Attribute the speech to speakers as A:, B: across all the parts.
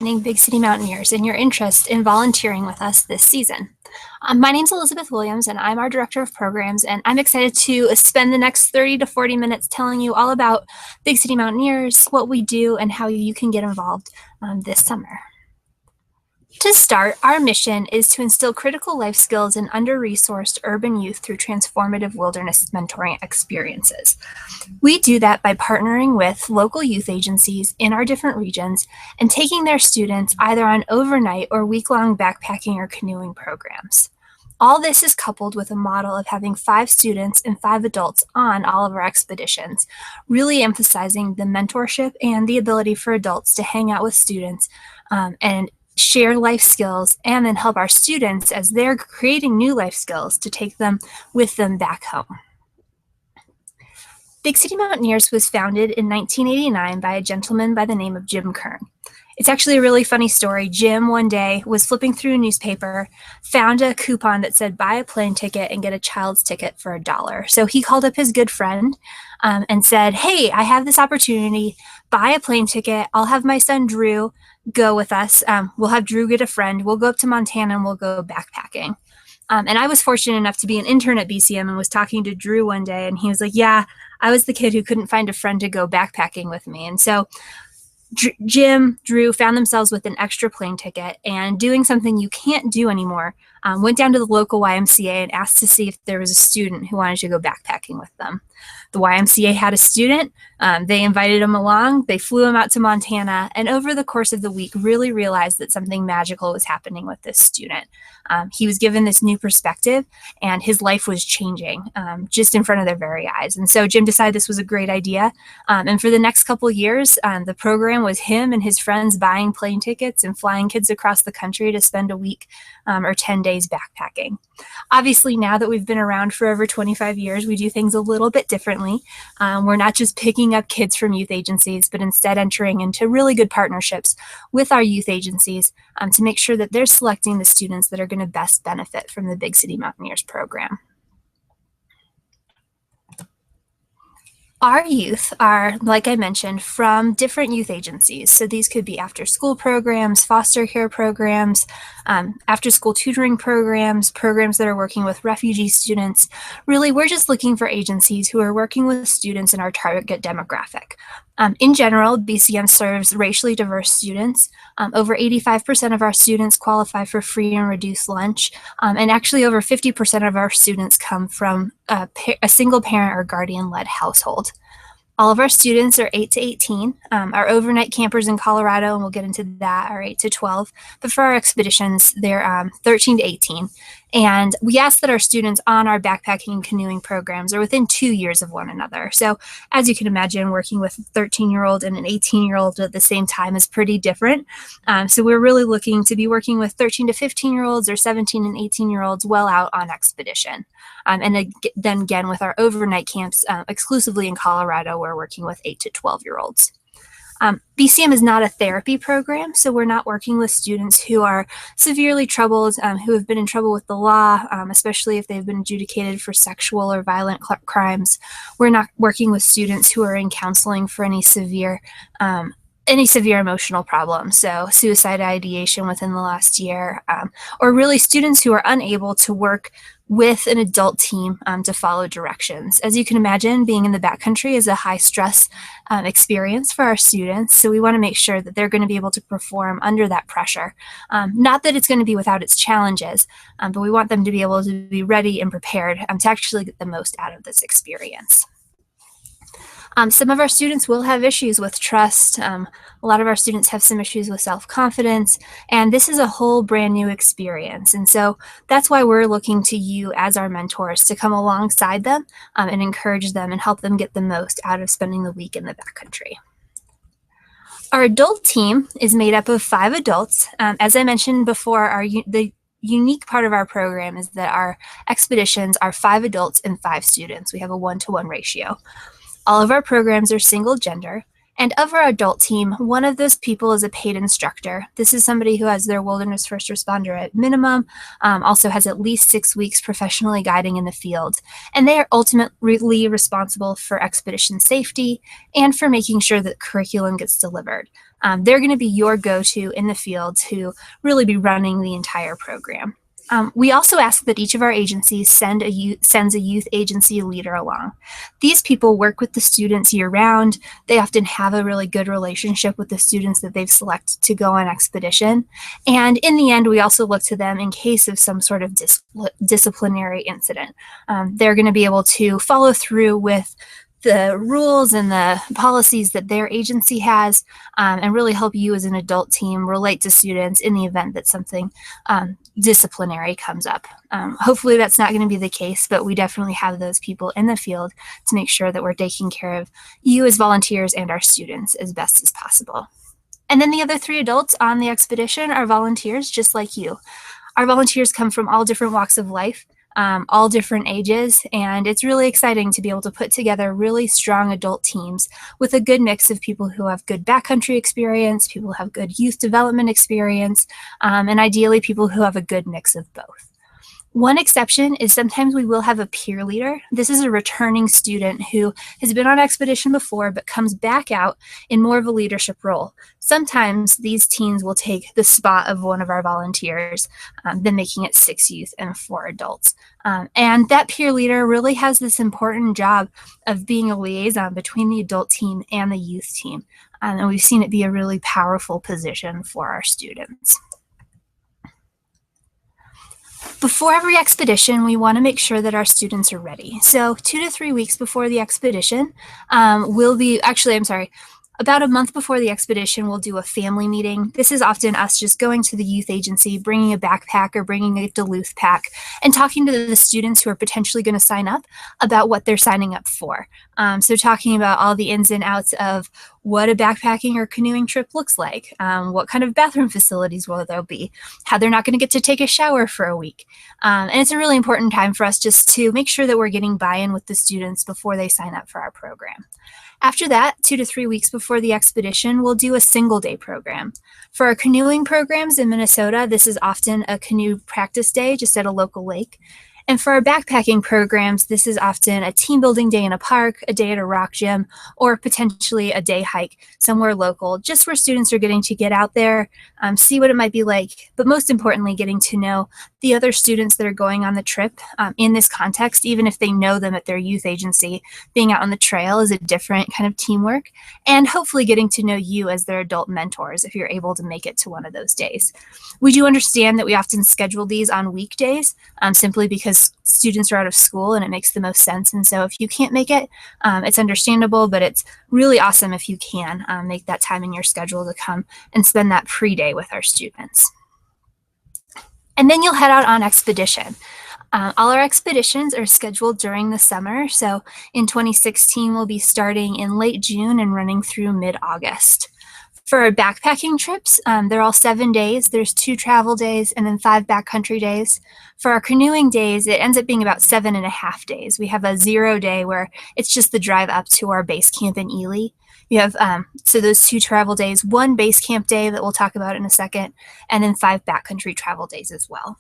A: evening, Big City Mountaineers, and your interest in volunteering with us this season. My name is Elizabeth Williams, and I'm our Director of Programs, and I'm excited to spend the next 30 to 40 minutes telling you all about Big City Mountaineers, what we do, and how you can get involved this summer. To start, our mission is to instill critical life skills in under-resourced urban youth through transformative wilderness mentoring experiences. We do that by partnering with local youth agencies in our different regions and taking their students either on overnight or week-long backpacking or canoeing programs. All this is coupled with a model of having 5 students and 5 adults on all of our expeditions, really emphasizing the mentorship and the ability for adults to hang out with students and share life skills, and then help our students as they're creating new life skills to take them with them back home. Big City Mountaineers was founded in 1989 by a gentleman by the name of Jim Kern. It's actually a really funny story. Jim one day was flipping through a newspaper, found a coupon that said buy a plane ticket and get a child's ticket for $1. So he called up his good friend and said, hey, I have this opportunity, buy a plane ticket. I'll have my son Drew go with us. We'll have Drew get a friend. We'll go up to Montana and we'll go backpacking. And I was fortunate enough to be an intern at BCM and was talking to Drew one day, and he was like, yeah, I was the kid who couldn't find a friend to go backpacking with me. And so Jim, Drew found themselves with an extra plane ticket and doing something you can't do anymore. Went down to the local YMCA and asked to see if there was a student who wanted to go backpacking with them. The YMCA had a student. They invited him along. They flew him out to Montana, and over the course of the week really realized that something magical was happening with this student. He was given this new perspective, and his life was changing just in front of their very eyes. And so Jim decided this was a great idea. And for the next couple of years, the program was him and his friends buying plane tickets and flying kids across the country to spend a week or 10 days backpacking. Obviously, now that we've been around for over 25 years, we do things a little bit differently. We're not just picking up kids from youth agencies, but instead entering into really good partnerships with our youth agencies to make sure that they're selecting the students that are going to best benefit from the Big City Mountaineers program. Our youth are, like I mentioned, from different youth agencies. So these could be after-school programs, foster care programs, after-school tutoring programs, programs that are working with refugee students. Really, we're just looking for agencies who are working with students in our target demographic. In general, BCM serves racially diverse students. Over 85% of our students qualify for free and reduced lunch, and actually over 50% of our students come from a single parent or guardian-led household. All of our students are 8 to 18. Our overnight campers in Colorado, and we'll get into that, are 8 to 12. But for our expeditions, they're 13 to 18. And we ask that our students on our backpacking and canoeing programs are within 2 years of one another. So as you can imagine, working with a 13-year-old and an 18-year-old at the same time is pretty different. So we're really looking to be working with 13 to 15-year-olds or 17 and 18-year-olds well out on expedition. And then again, with our overnight camps exclusively in Colorado, we're working with 8 to 12-year-olds. BCM is not a therapy program, so we're not working with students who are severely troubled, who have been in trouble with the law, especially if they've been adjudicated for sexual or violent crimes. We're not working with students who are in counseling for any severe emotional problems, so suicide ideation within the last year, or really students who are unable to work with an adult team to follow directions. As you can imagine, being in the backcountry is a high stress experience for our students, so we want to make sure that they're going to be able to perform under that pressure. Not that it's going to be without its challenges, but we want them to be able to be ready and prepared to actually get the most out of this experience. Some of our students will have issues with trust. A lot of our students have some issues with self-confidence, and this is a whole brand new experience. And so that's why we're looking to you as our mentors to come alongside them and encourage them and help them get the most out of spending the week in the backcountry. Our adult team is made up of 5 adults. As I mentioned before, the unique part of our program is that our expeditions are 5 adults and 5 students. We have a 1-to-1 ratio. All of our programs are single gender, and of our adult team, one of those people is a paid instructor. This is somebody who has their wilderness first responder at minimum, also has at least 6 weeks professionally guiding in the field, and they are ultimately responsible for expedition safety and for making sure that curriculum gets delivered. They're going to be your go-to in the field to really be running the entire program. We also ask that each of our agencies sends a youth agency leader along. These people work with the students year-round. They often have a really good relationship with the students that they've selected to go on expedition. And in the end, we also look to them in case of some sort of disciplinary incident. They're going to be able to follow through with the rules and the policies that their agency has, and really help you as an adult team relate to students in the event that something disciplinary comes up. Hopefully that's not going to be the case, but we definitely have those people in the field to make sure that we're taking care of you as volunteers and our students as best as possible. And then the other 3 adults on the expedition are volunteers just like you. Our volunteers come from all different walks of life, all different ages, and it's really exciting to be able to put together really strong adult teams with a good mix of people who have good backcountry experience, people who have good youth development experience, and ideally people who have a good mix of both. One exception is sometimes we will have a peer leader. This is a returning student who has been on expedition before but comes back out in more of a leadership role. Sometimes these teens will take the spot of one of our volunteers, then making it 6 youth and 4 adults. And that peer leader really has this important job of being a liaison between the adult team and the youth team. And we've seen it be a really powerful position for our students. Before every expedition, we want to make sure that our students are ready. So 2 to 3 weeks before the expedition, about a month before the expedition, we'll do a family meeting. This is often us just going to the youth agency, bringing a backpack or bringing a Duluth pack, and talking to the students who are potentially going to sign up about what they're signing up for. So talking about all the ins and outs of what a backpacking or canoeing trip looks like, what kind of bathroom facilities will there be, how they're not going to get to take a shower for a week. And it's a really important time for us just to make sure that we're getting buy-in with the students before they sign up for our program. After that, 2 to 3 weeks before the expedition, we'll do a single-day program. For our canoeing programs in Minnesota, this is often a canoe practice day just at a local lake. And for our backpacking programs, this is often a team building day in a park, a day at a rock gym, or potentially a day hike somewhere local, just where students are getting to get out there, see what it might be like, but most importantly, getting to know the other students that are going on the trip in this context, even if they know them at their youth agency. Being out on the trail is a different kind of teamwork, and hopefully getting to know you as their adult mentors if you're able to make it to one of those days. We do understand that we often schedule these on weekdays simply because students are out of school and it makes the most sense. And so if you can't make it, it's understandable, but it's really awesome if you can make that time in your schedule to come and spend that pre-day with our students. And then you'll head out on expedition. All our expeditions are scheduled during the summer. So in 2016, we'll be starting in late June and running through mid-August. For our backpacking trips, they're all 7 days. There's 2 travel days and then 5 backcountry days. For our canoeing days, it ends up being about 7.5 days. We have a 0 day where it's just the drive up to our base camp in Ely. You have, so those 2 travel days, 1 base camp day that we'll talk about in a second, and then 5 backcountry travel days as well.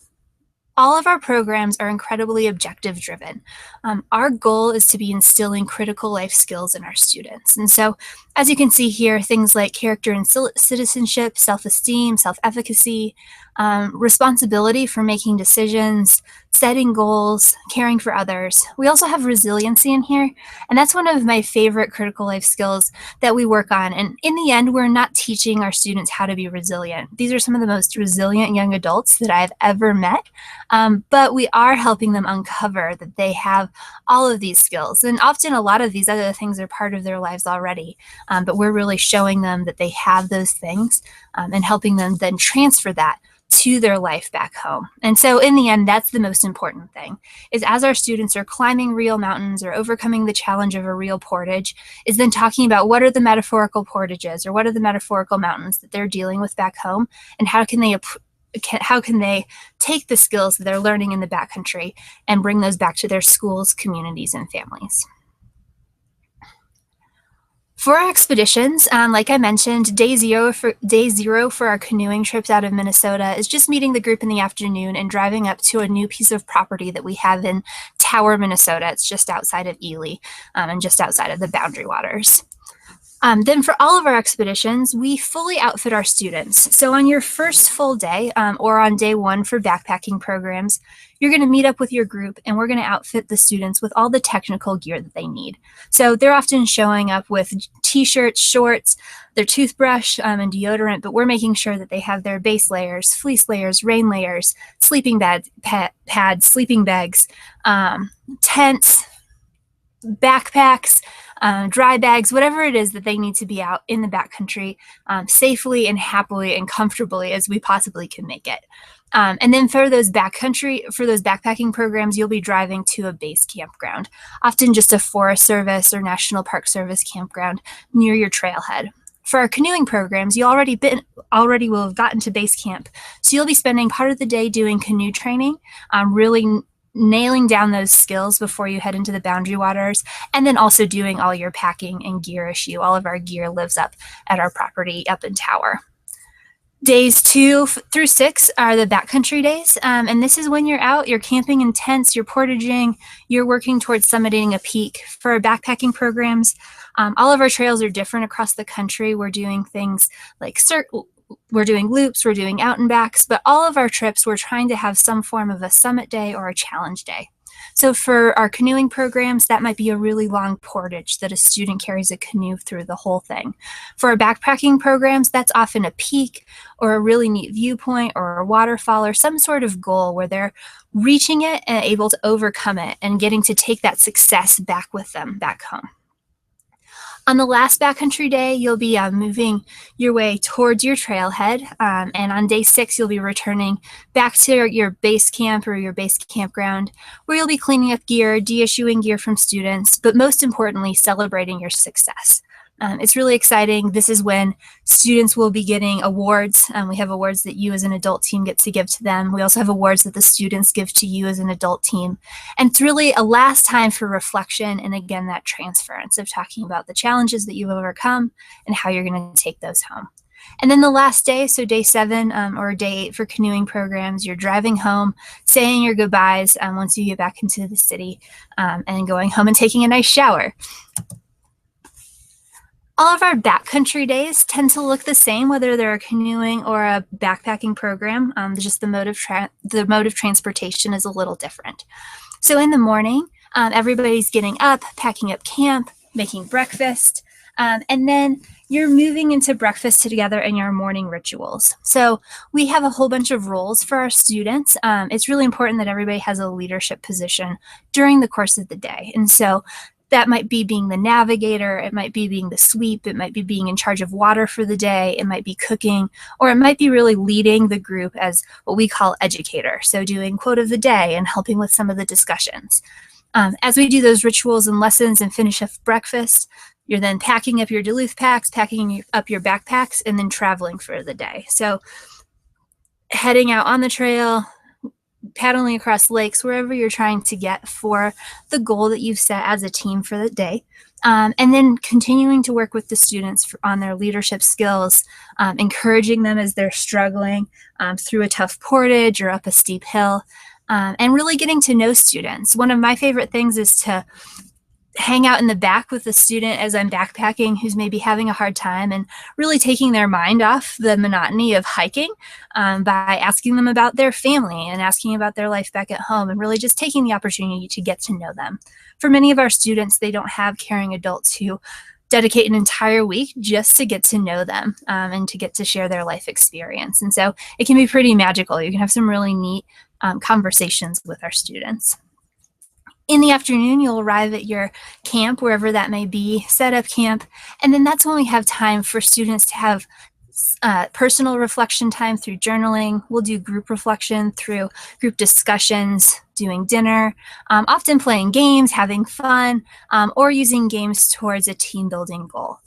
A: All of our programs are incredibly objective driven. Our goal is to be instilling critical life skills in our students. And so, as you can see here, things like character and citizenship, self-esteem, self-efficacy, responsibility for making decisions, setting goals, caring for others. We also have resiliency in here, and that's one of my favorite critical life skills that we work on. And in the end, we're not teaching our students how to be resilient. These are some of the most resilient young adults that I've ever met, but we are helping them uncover that they have all of these skills. And often a lot of these other things are part of their lives already, but we're really showing them that they have those things and helping them then transfer that to their life back home. And so in the end, that's the most important thing, is as our students are climbing real mountains or overcoming the challenge of a real portage, is then talking about what are the metaphorical portages or what are the metaphorical mountains that they're dealing with back home, and how can they take the skills that they're learning in the backcountry and bring those back to their schools, communities, and families. For our expeditions, like I mentioned, day zero for our canoeing trips out of Minnesota is just meeting the group in the afternoon and driving up to a new piece of property that we have in Tower, Minnesota. It's just outside of Ely and just outside of the Boundary Waters. Then for all of our expeditions, we fully outfit our students. So on your first full day, or on day one for backpacking programs, you're going to meet up with your group and we're going to outfit the students with all the technical gear that they need. So they're often showing up with t-shirts, shorts, their toothbrush, and deodorant, but we're making sure that they have their base layers, fleece layers, rain layers, sleeping pads, sleeping bags, tents, backpacks, dry bags, whatever it is that they need to be out in the backcountry safely and happily and comfortably as we possibly can make it. And then for those backpacking programs, you'll be driving to a base campground, often just a Forest Service or National Park Service campground near your trailhead. For our canoeing programs, you already will have gotten to base camp, so you'll be spending part of the day doing canoe training, really nailing down those skills before you head into the boundary waters, and then also doing all your packing and gear issue. All of our gear lives up at our property up in Tower. Days 2 through 6 are the backcountry days, and this is when you're out, you're camping in tents, you're portaging, you're working towards summiting a peak. For our backpacking programs, all of our trails are different across the country. We're doing things like we're doing loops, we're doing out and backs, but all of our trips, we're trying to have some form of a summit day or a challenge day. So for our canoeing programs, that might be a really long portage that a student carries a canoe through the whole thing. For our backpacking programs, that's often a peak or a really neat viewpoint or a waterfall or some sort of goal where they're reaching it and able to overcome it and getting to take that success back with them back home. On the last backcountry day, you'll be moving your way towards your trailhead, and on day 6, you'll be returning back to your base camp or your base campground, where you'll be cleaning up gear, deissuing gear from students, but most importantly, celebrating your success. It's really exciting. This is when students will be getting awards. We have awards that you as an adult team get to give to them. We also have awards that the students give to you as an adult team. And it's really a last time for reflection and, again, that transference of talking about the challenges that you've overcome and how you're going to take those home. And then the last day, so day 7 or day 8 for canoeing programs, you're driving home, saying your goodbyes once you get back into the city, and going home and taking a nice shower. All of our backcountry days tend to look the same, whether they're a canoeing or a backpacking program. Just the mode of transportation is a little different. So in the morning, everybody's getting up, packing up camp, making breakfast, and then you're moving into breakfast together in your morning rituals. So we have a whole bunch of roles for our students. It's really important that everybody has a leadership position during the course of the day. And so that might be being the navigator, it might be being the sweep, it might be being in charge of water for the day, it might be cooking, or it might be really leading the group as what we call educator. So doing quote of the day and helping with some of the discussions. As we do those rituals and lessons and finish up breakfast, you're then packing up your Duluth packs, packing up your backpacks, and then traveling for the day. So heading out on the trail, paddling across lakes, wherever you're trying to get for the goal that you've set as a team for the day. And then continuing to work with the students on their leadership skills, encouraging them as they're struggling through a tough portage or up a steep hill, and really getting to know students. One of my favorite things is to hang out in the back with the student as I'm backpacking who's maybe having a hard time and really taking their mind off the monotony of hiking by asking them about their family and asking about their life back at home and really just taking the opportunity to get to know them. For many of our students, they don't have caring adults who dedicate an entire week just to get to know them and to get to share their life experience. And so it can be pretty magical. You can have some really neat conversations with our students. In the afternoon, you'll arrive at your camp, wherever that may be, set up camp, and then that's when we have time for students to have personal reflection time through journaling. We'll do group reflection through group discussions, doing dinner, often playing games, having fun, or using games towards a team building goal.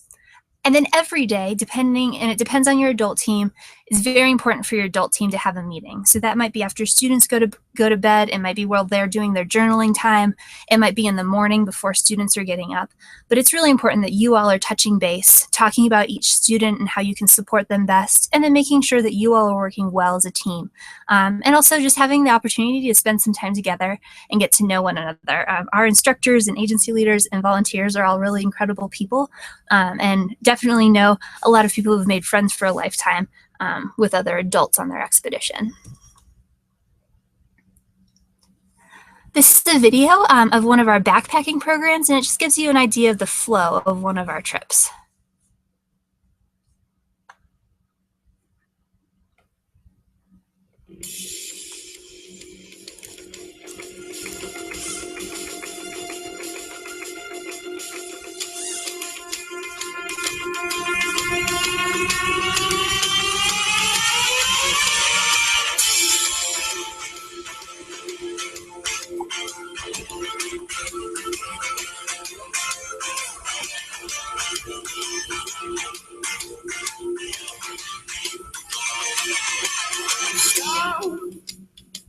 A: And then every day, and it depends on your adult team, it's very important for your adult team to have a meeting. So that might be after students go to bed. It might be while they're doing their journaling time. It might be in the morning before students are getting up. But it's really important that you all are touching base, talking about each student and how you can support them best, and then making sure that you all are working well as a team. And also just having the opportunity to spend some time together and get to know one another. Our instructors and agency leaders and volunteers are all really incredible people, and definitely know a lot of people who've made friends for a lifetime with other adults on their expedition. This is a video of one of our backpacking programs, and it just gives you an idea of the flow of one of our trips.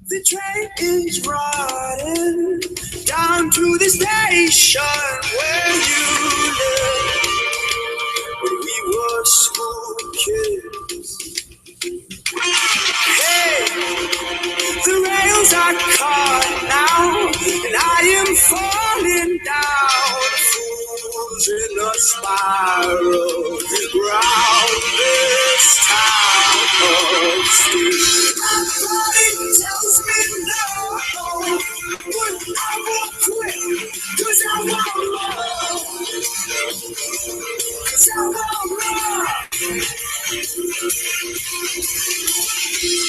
B: The train is running down to the station where you live. When we were school kids. Hey, the rails are caught now, and I am falling down. Fools in a spiral round this town of steel. My body tells me no, but I won't quit, 'cause I won't love, 'cause I won't love.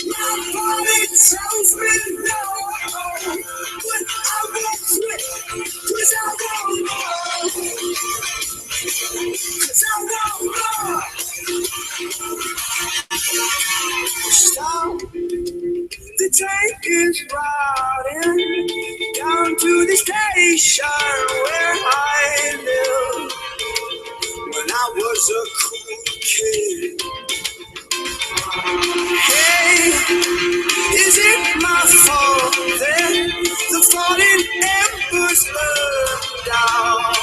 B: My body tells me no, but I won't quit, 'cause I won't love, 'cause I won't love. Stop. The train is riding down to the station where I lived when I was a cool kid. Hey, is it my fault that the falling embers burn down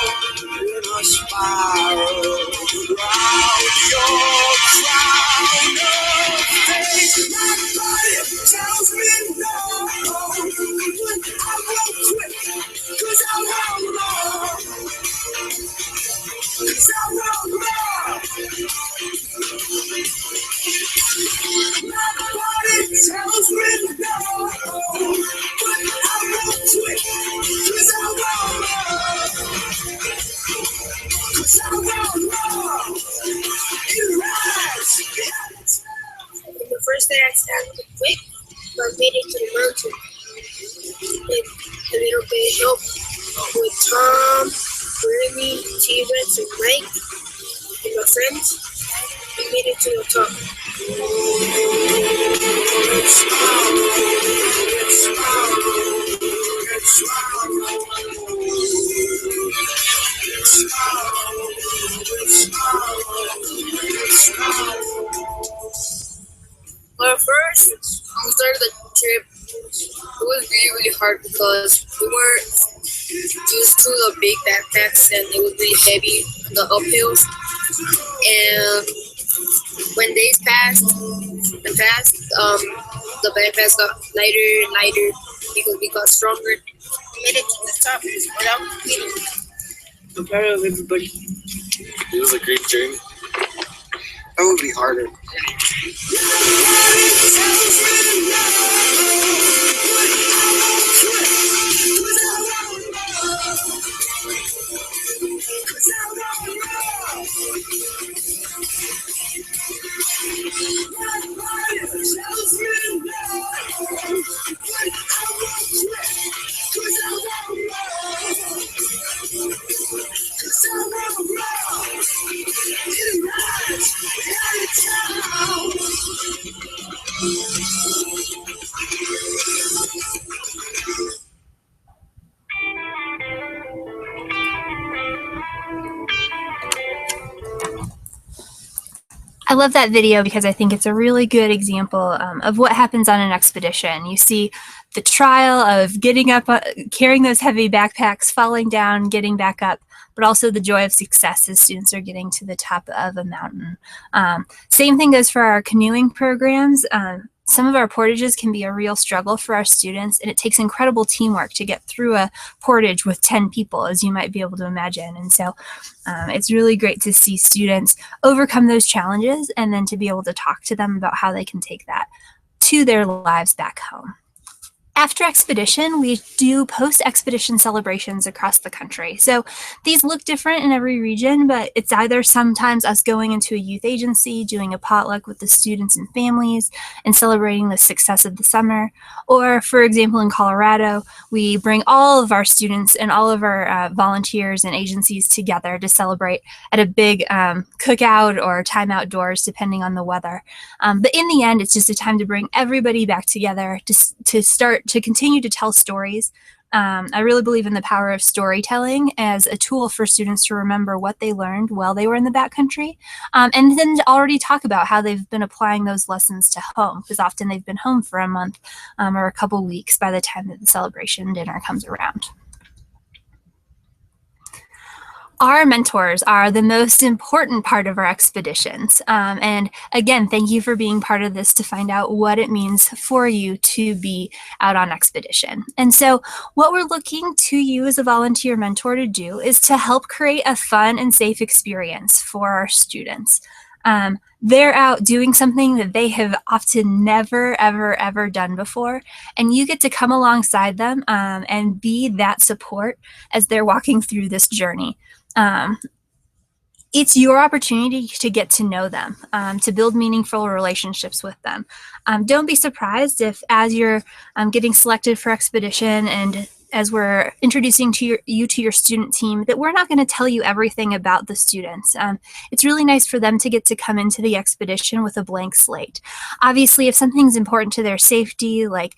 B: in a spiral round your crown of fate? My body tells me no, but I won't quit, 'cause I won't love, 'cause I won't love. My body tells me no, but I won't quit, 'cause I won't love, 'cause I won't love. It rides.
C: The first day I started quick, but I made it to the mountain. With a little bit of help with Tom, Remy, T-Rex, and Mike, and my friends. We made it to the top. Well, first, we started the trip. It was really hard because we weren't used to the big backpacks and it was really heavy on the uphills. And when days passed, the backpacks got lighter and lighter because we got stronger. We made it to the top without quitting.
B: I'm proud of everybody.
D: It was a great journey.
B: That would be harder.
A: I love that video because I think it's a really good example of what happens on an expedition. You see the trial of getting up, carrying those heavy backpacks, falling down, getting back up, but also the joy of success as students are getting to the top of a mountain. Same thing goes for our canoeing programs. Some of our portages can be a real struggle for our students, and it takes incredible teamwork to get through a portage with 10 people, as you might be able to imagine. And so it's really great to see students overcome those challenges and then to be able to talk to them about how they can take that to their lives back home. After expedition, we do post-expedition celebrations across the country. So these look different in every region, but it's either sometimes us going into a youth agency, doing a potluck with the students and families, and celebrating the success of the summer. Or, for example, in Colorado, we bring all of our students and all of our volunteers and agencies together to celebrate at a big cookout or time outdoors, depending on the weather. But in the end, it's just a time to bring everybody back together to continue to tell stories. I really believe in the power of storytelling as a tool for students to remember what they learned while they were in the backcountry, and then to already talk about how they've been applying those lessons to home, because often they've been home for a month or a couple weeks by the time that the celebration dinner comes around. Our mentors are the most important part of our expeditions. And again, thank you for being part of this to find out what it means for you to be out on expedition. And so what we're looking to you as a volunteer mentor to do is to help create a fun and safe experience for our students. They're out doing something that they have often never, ever, ever done before, and you get to come alongside them and be that support as they're walking through this journey. It's your opportunity to get to know them, to build meaningful relationships with them. Don't be surprised if as you're getting selected for expedition and as we're introducing you to your student team, that we're not going to tell you everything about the students. It's really nice for them to get to come into the expedition with a blank slate. Obviously, if something's important to their safety, like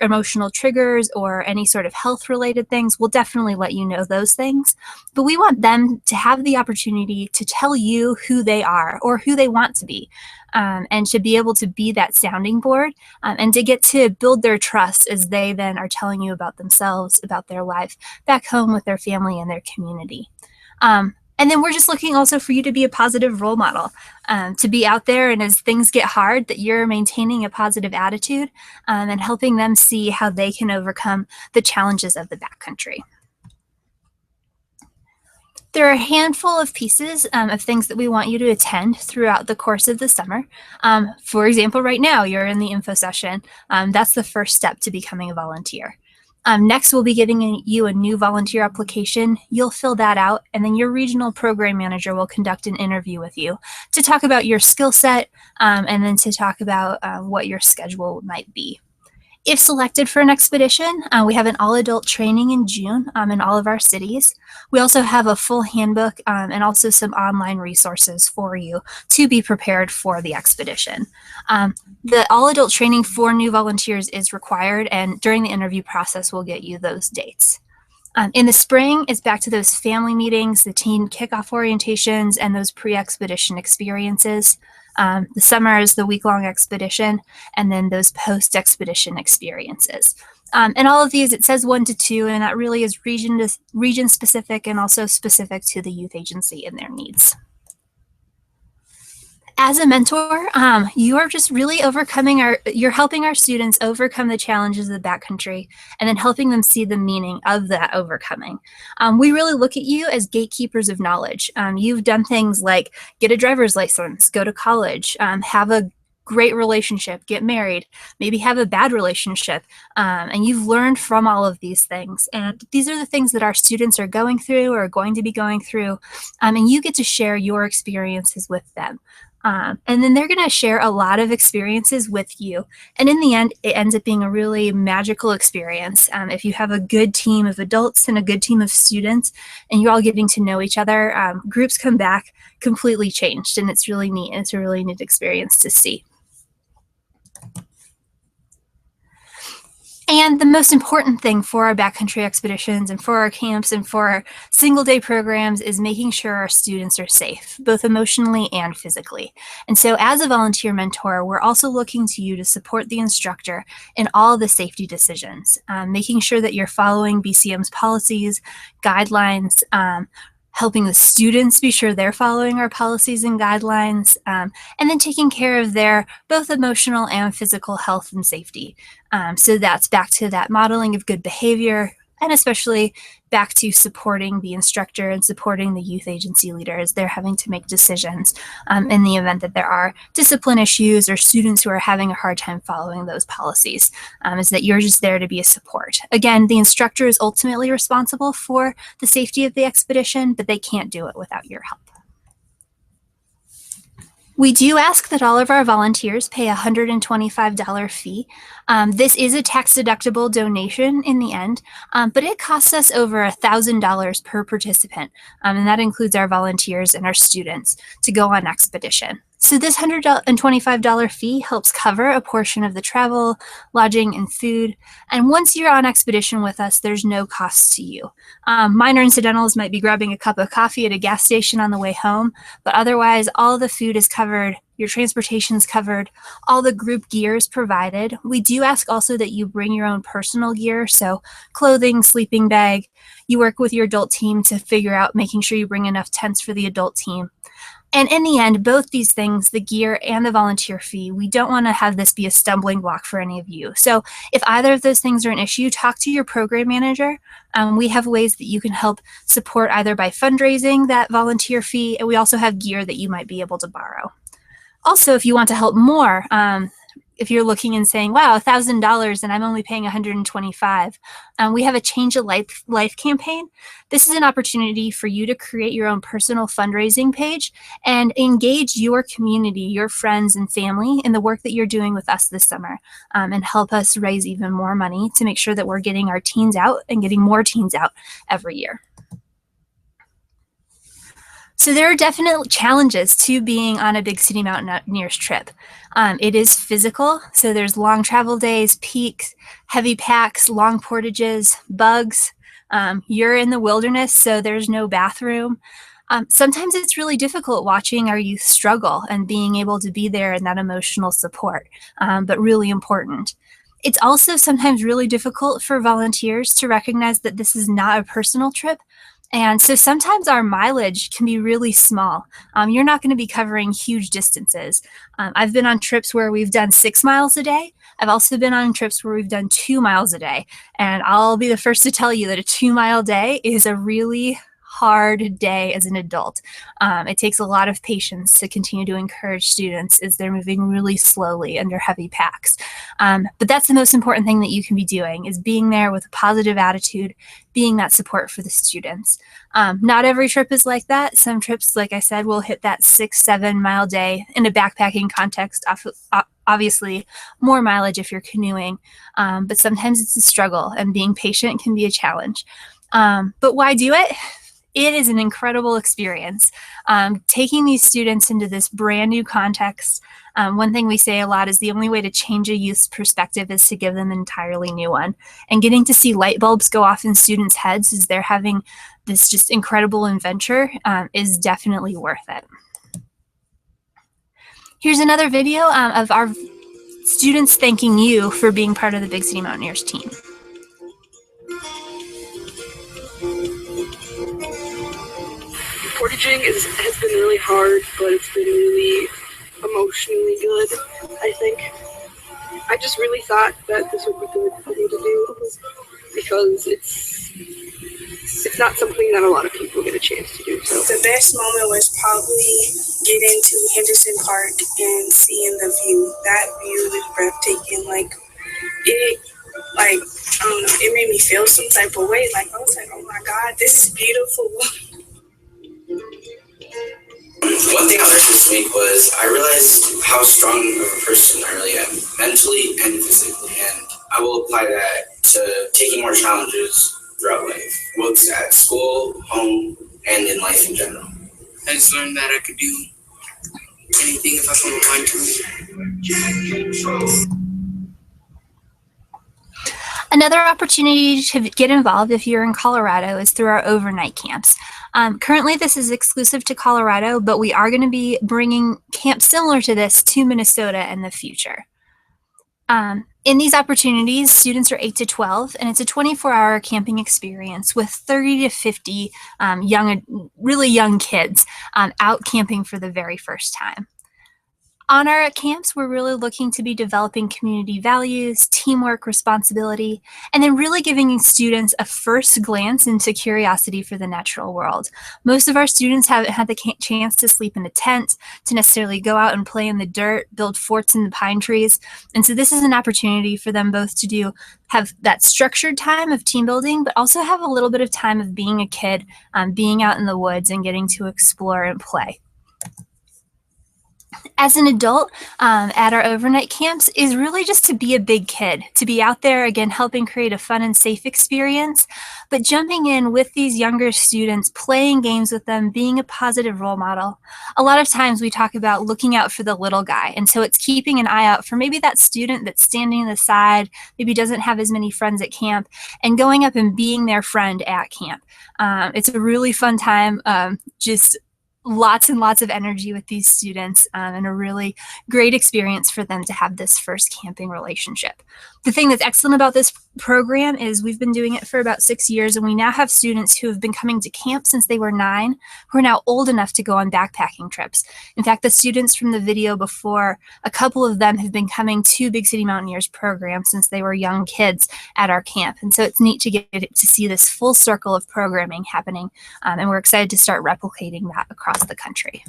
A: emotional triggers or any sort of health-related things, we'll definitely let you know those things. But we want them to have the opportunity to tell you who they are or who they want to be. And to be able to be that sounding board and to get to build their trust as they then are telling you about themselves, about their life back home with their family and their community. And then we're just looking also for you to be a positive role model, to be out there and as things get hard, that you're maintaining a positive attitude and helping them see how they can overcome the challenges of the backcountry. There are a handful of pieces of things that we want you to attend throughout the course of the summer. For example, right now, you're in the info session. That's the first step to becoming a volunteer. Next, we'll be giving you a new volunteer application. You'll fill that out, and then your regional program manager will conduct an interview with you to talk about your skill set and then to talk about what your schedule might be. If selected for an expedition, we have an all-adult training in June in all of our cities. We also have a full handbook and also some online resources for you to be prepared for the expedition. The all-adult training for new volunteers is required, and during the interview process, we'll get you those dates. In the spring, it's back to those family meetings, the teen kickoff orientations, and those pre-expedition experiences. The summer is the week-long expedition, and then those post-expedition experiences. And all of these, it says 1 to 2, and that really is region-specific and also specific to the youth agency and their needs. As a mentor, you are just really you're helping our students overcome the challenges of the backcountry and then helping them see the meaning of that overcoming. We really look at you as gatekeepers of knowledge. You've done things like get a driver's license, go to college, have a great relationship, get married, maybe have a bad relationship, and you've learned from all of these things. And these are the things that our students are going through or are going to be going through, and you get to share your experiences with them. And then they're going to share a lot of experiences with you. And in the end, it ends up being a really magical experience. If you have a good team of adults and a good team of students, and you're all getting to know each other, groups come back completely changed. And it's really neat. And it's a really neat experience to see. And the most important thing for our backcountry expeditions and for our camps and for our single day programs is making sure our students are safe, both emotionally and physically. And so as a volunteer mentor, we're also looking to you to support the instructor in all the safety decisions, making sure that you're following BCM's policies, guidelines, helping the students be sure they're following our policies and guidelines, and then taking care of their both emotional and physical health and safety. So that's back to that modeling of good behavior, and especially back to supporting the instructor and supporting the youth agency leader as they're having to make decisions in the event that there are discipline issues or students who are having a hard time following those policies, is that you're just there to be a support. Again, the instructor is ultimately responsible for the safety of the expedition, but they can't do it without your help. We do ask that all of our volunteers pay a $125 fee. This is a tax-deductible donation in the end, but it costs us over $1,000 per participant, and that includes our volunteers and our students to go on expedition. So this $125 fee helps cover a portion of the travel, lodging, and food. And once you're on expedition with us, there's no cost to you. Minor incidentals might be grabbing a cup of coffee at a gas station on the way home, but otherwise all the food is covered, your transportation is covered, all the group gear is provided. We do ask also that you bring your own personal gear, so clothing, sleeping bag. You work with your adult team to figure out making sure you bring enough tents for the adult team. And in the end, both these things, the gear and the volunteer fee, we don't want to have this be a stumbling block for any of you. So if either of those things are an issue, talk to your program manager. We have ways that you can help support either by fundraising that volunteer fee, and we also have gear that you might be able to borrow. Also, if you want to help more, if you're looking and saying, wow, $1,000 and I'm only paying $125, we have a Change a Life campaign. This is an opportunity for you to create your own personal fundraising page and engage your community, your friends and family in the work that you're doing with us this summer, and help us raise even more money to make sure that we're getting our teens out and getting more teens out every year. So there are definite challenges to being on a Big City Mountaineers trip. It is physical, so there's long travel days, peaks, heavy packs, long portages, bugs. You're in the wilderness, so there's no bathroom. Sometimes it's really difficult watching our youth struggle and being able to be there in that emotional support, but really important. It's also sometimes really difficult for volunteers to recognize that this is not a personal trip. And so sometimes our mileage can be really small. You're not going to be covering huge distances. I've been on trips where we've done 6 miles a day. I've also been on trips where we've done 2 miles a day. And I'll be the first to tell you that a 2-mile day is a really hard day as an adult. It takes a lot of patience to continue to encourage students as they're moving really slowly under heavy packs. But that's the most important thing that you can be doing, is being there with a positive attitude, being that support for the students. Not every trip is like that. Some trips, like I said, will hit that 6-7 mile day in a backpacking context. Obviously, more mileage if you're canoeing, but sometimes it's a struggle, and being patient can be a challenge. But why do it? It is an incredible experience. Taking these students into this brand new context, one thing we say a lot is the only way to change a youth's perspective is to give them an entirely new one. And getting to see light bulbs go off in students' heads as they're having this just incredible adventure is definitely worth it. Here's another video of our students thanking you for being part of the Big City Mountaineers team.
E: Portaging has been really hard, but it's been really emotionally good, I think. I just really thought that this would be good for me to do, because it's not something that a lot of people get a chance to do. So
C: the best moment was probably getting to Henderson Park and seeing the view. That view is breathtaking. I don't know, it made me feel some type of way. I was like, oh my God, this is beautiful.
F: One thing I learned this week was I realized how strong of a person I really am, mentally and physically, and I will apply that to taking more challenges throughout life, both at school, home, and in life in general.
G: I just learned that I could do anything if I put my mind to it.
A: Another opportunity to get involved if you're in Colorado is through our overnight camps. Currently, this is exclusive to Colorado, but we are going to be bringing camps similar to this to Minnesota in the future. In these opportunities, students are 8 to 12, and it's a 24-hour camping experience with 30 to 50 really young kids out camping for the very first time. On our camps, we're really looking to be developing community values, teamwork, responsibility, and then really giving students a first glance into curiosity for the natural world. Most of our students haven't had the chance to sleep in a tent, to necessarily go out and play in the dirt, build forts in the pine trees. And so this is an opportunity for them both to have that structured time of team building, but also have a little bit of time of being a kid, being out in the woods and getting to explore and play. As an adult at our overnight camps is really just to be a big kid, to be out there, again, helping create a fun and safe experience, but jumping in with these younger students, playing games with them, being a positive role model. A lot of times we talk about looking out for the little guy, and so it's keeping an eye out for maybe that student that's standing on the side, maybe doesn't have as many friends at camp, and going up and being their friend at camp. It's a really fun time, just lots and lots of energy with these students, and a really great experience for them to have this first camping relationship. The thing that's excellent about this program is we've been doing it for about 6 years, and we now have students who have been coming to camp since they were 9, who are now old enough to go on backpacking trips. In fact, the students from the video before, a couple of them have been coming to Big City Mountaineers program since they were young kids at our camp. And so it's neat to get to see this full circle of programming happening, and we're excited to start replicating that across the country.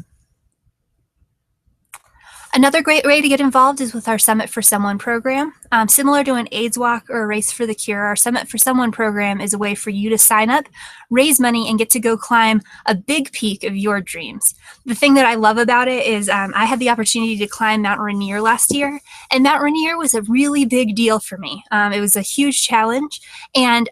A: Another great way to get involved is with our Summit for Someone program. Similar to an AIDS walk or a Race for the Cure, our Summit for Someone program is a way for you to sign up, raise money, and get to go climb a big peak of your dreams. The thing that I love about it is I had the opportunity to climb Mount Rainier last year, and Mount Rainier was a really big deal for me. It was a huge challenge, and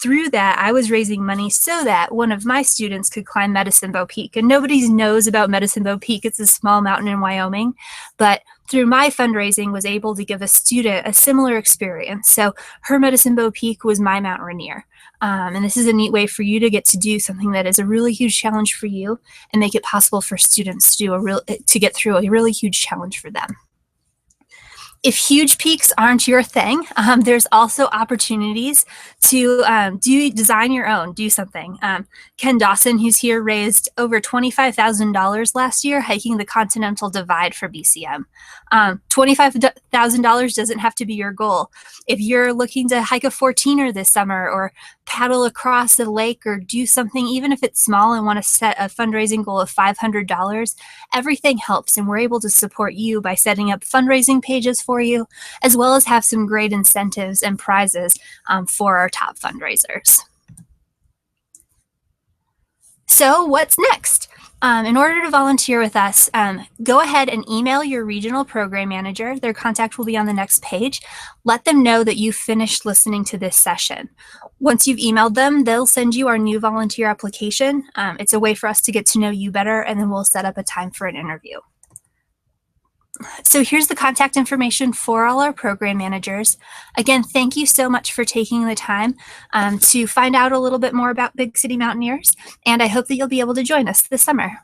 A: through that, I was raising money so that one of my students could climb Medicine Bow Peak. And nobody knows about Medicine Bow Peak. It's a small mountain in Wyoming. But through my fundraising, was able to give a student a similar experience. So her Medicine Bow Peak was my Mount Rainier. And this is a neat way for you to get to do something that is a really huge challenge for you and make it possible for students to get through a really huge challenge for them. If huge peaks aren't your thing, there's also opportunities to design your own, do something. Ken Dawson, who's here, raised over $25,000 last year hiking the Continental Divide for BCM. $25,000 doesn't have to be your goal. If you're looking to hike a 14er this summer or paddle across a lake or do something, even if it's small, and want to set a fundraising goal of $500, everything helps, and we're able to support you by setting up fundraising pages for you, as well as have some great incentives and prizes for our top fundraisers. So what's next? In order to volunteer with us, go ahead and email your regional program manager. Their contact will be on the next page. Let them know that you finished listening to this session. Once you've emailed them, they'll send you our new volunteer application. It's a way for us to get to know you better, and then we'll set up a time for an interview. So here's the contact information for all our program managers. Again, thank you so much for taking the time to find out a little bit more about Big City Mountaineers, and I hope that you'll be able to join us this summer.